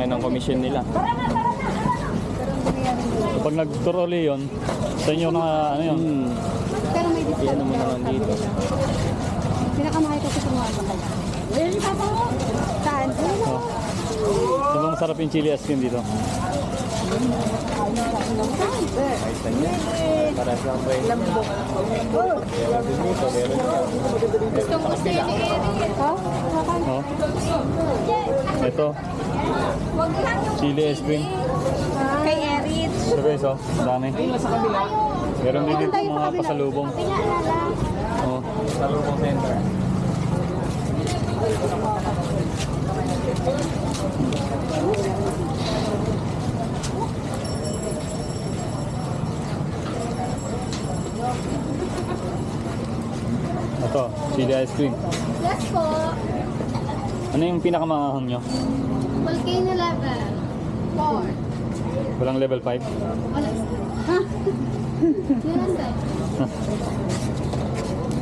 laki ng commission nila. Pag nag-trolley yun, sa inyo na ano yun? Pero may discount. Yan naman naman dito. Pinakamahal ko sa tumawa ko. Saan? Oh. Sobrang masarap yung chili ice cream dito. Ayos lang yan. Para sa ang price. Meron din dito, meron yan. Gusto mo sa iyo ni Eric? Ha? Oh. Ito, chili ice cream. Kay Eric. So guys, oh, ang dami. Meron din dito mga pasalubong. Oh. Salubong center. Ito, chili ice cream. Yes po. Ano yung pinakamahang nyo? Volcano level. 4. Walang level 5? Wala. Ha? Yun ang set.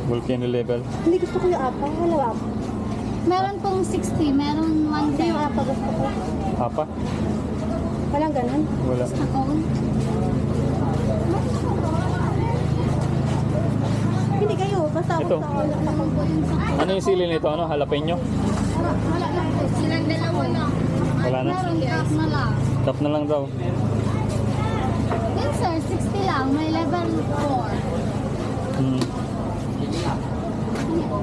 Volcano level. Hindi gusto ko yung apa. Wala apa. Meron pong 60. Meron 110. Hindi yung apa gusto ko. Apa? Walang ganun. Wala. Account. Hindi kayo. Basta ako Ito. sa Ano yung sili nito? Ano? Jalapeno? Wala lang po. Silang dalawa lang. Wala na? Meron cap na lang. Tap na lang daw. Yan sir, 60 lang. May level 4. Hmm.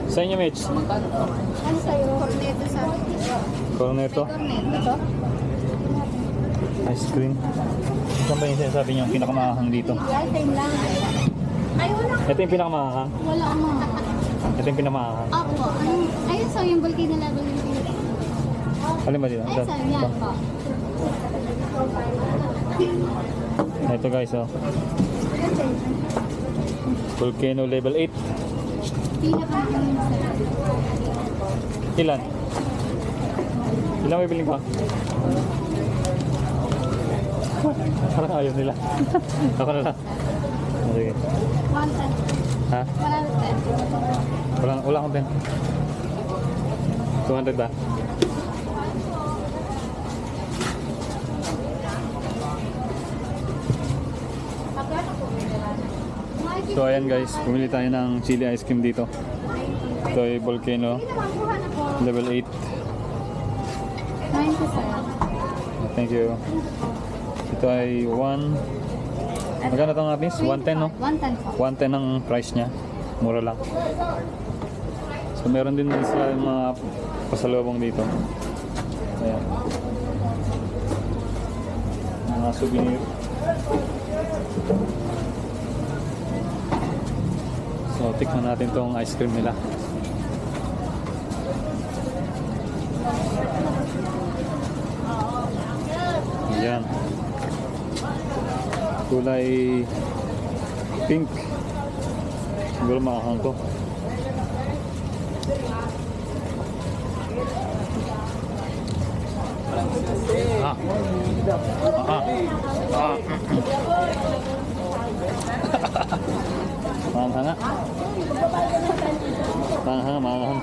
Sa inyo, Mitch? Ano sa'yo? Corneto sa Corneto? Corneto. Ice cream. Saan ba yung sinasabi niyo yung pinakamahang dito? Yan, same lang. Ay, wala. Ito yung pinakamahang? Wala mo. Ito yung pinakamahang. Opo. Ayun sir, yung volcano level yung pinili. Alin ba dito? Ay sir, yan po. Ito guys, oh. Volcano level 8. Pinaka-main sir. Ilan? Ilan may biling ka? Parang ayaw nila. Ako na lang. Sige. 110. Ha? 110. Wala akong 10. 200 ba? So ayan guys, pumili tayo ng chili ice cream dito. Ito ay Volcano level 8. 90 sir. Thank you. Ito ay 1. Magkano ito nga miss? 110 no? 110 po. 110 ang price niya. Mura lang. So meron din sila yung mga pasalubong dito. Ayan. Mga souvenir. So tikman natin tong ice cream nila. Ayan. Kulay pink. Siguro makakang to. Ah. Ah. Ah. Manghang nga. Manghang, manghang.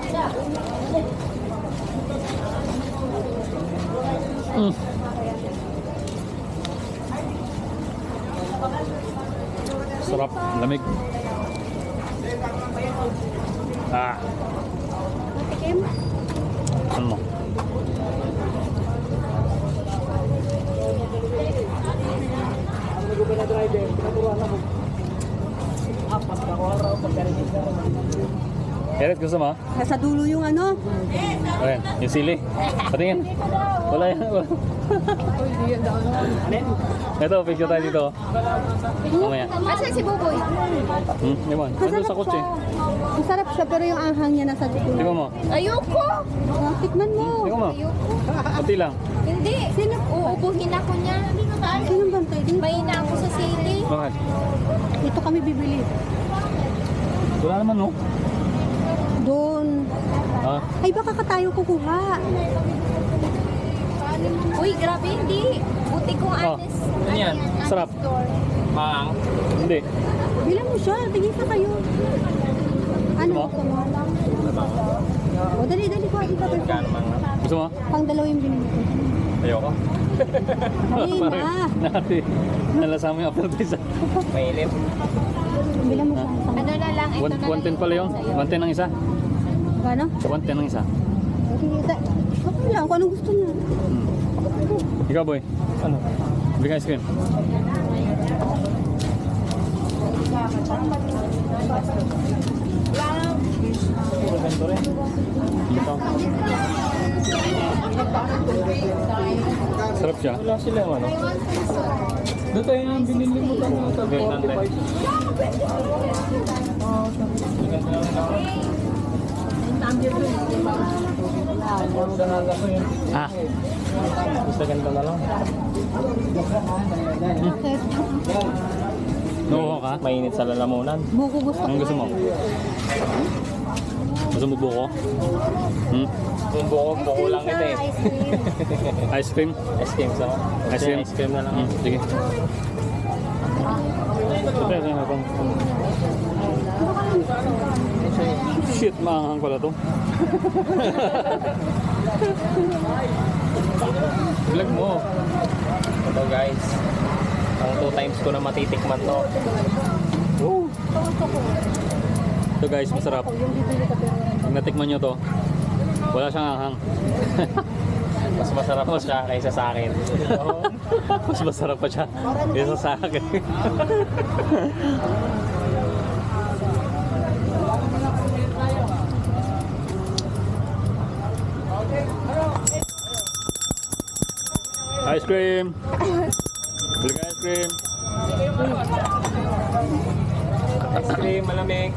Sarap, lamig. Ah. Matikim? Ano mo? Eret, gusto mo? Nasa dulo yung ano? Ayan, yung sili. Patingin. Wala yan. Wala. Ito, picture tayo dito. Mamaya. Asa si Buboy? Yaman. Nandun sa kotse. Masarap siya pero yung anghang niya nasa dulo. Tingnan mo. Ayoko! Tikman mo. Tingnan mo. Ayoko. Kunti lang. Hindi. Sino? Uubuhin ako niya. Sinong bantay dito? May na ako sa sili. Bakit? Dito kami bibili. Wala naman, no? Doon. Ha? Ay, baka ka tayo kukuha. Uy, grabe, hindi. Buti kong honest. Ano yan? Sarap. Maang. Hindi. Bilang mo siya. Tingin sa kayo. Ano? Mo? O, dali, dali ko. Ito, Kano mang. Gusto mo? pang dalawa yung binili ko. Ayoko. Dali na. Nati, nalasama yung aftertaste. Mainit. Bilang mo siya. Ano na lang, ito na lang. 110 pala yun. 110 ang isa. Gano? 110 ang isa. Okay lang, kung anong gusto niya. Ikaw, boy. Ano? Bili ka ice cream. Puro ganito rin. Ito. Sarap siya. Wala sila yung ano. Doon tayo yung binili mo tayo. Sa 45. Ah, Basta ganito na lang. Bakit? nuho ka? Mainit sa lalamunan. Buko gusto ko. Anong gusto mo? Gusto mo buko? Hmm? Kung buko lang ito eh. Ice cream? Ice cream sa Ice cream? Ice cream na lang. Hmm, sige. Shit, maanghang pala to. Vlog mo. Ito guys. Ang 2 times ko na matitikman to. Ito guys, masarap. Pag natikman nyo to, wala siyang anghang. Mas masarap pa siya kaysa sa akin. Mas masarap pa siya kaysa sa akin. Ice cream! Bili ka ice cream! Ice cream, malamig.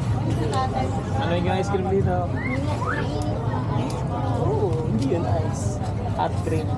Ano yung ice cream dito? Oh, hindi yun ice. Hot cream.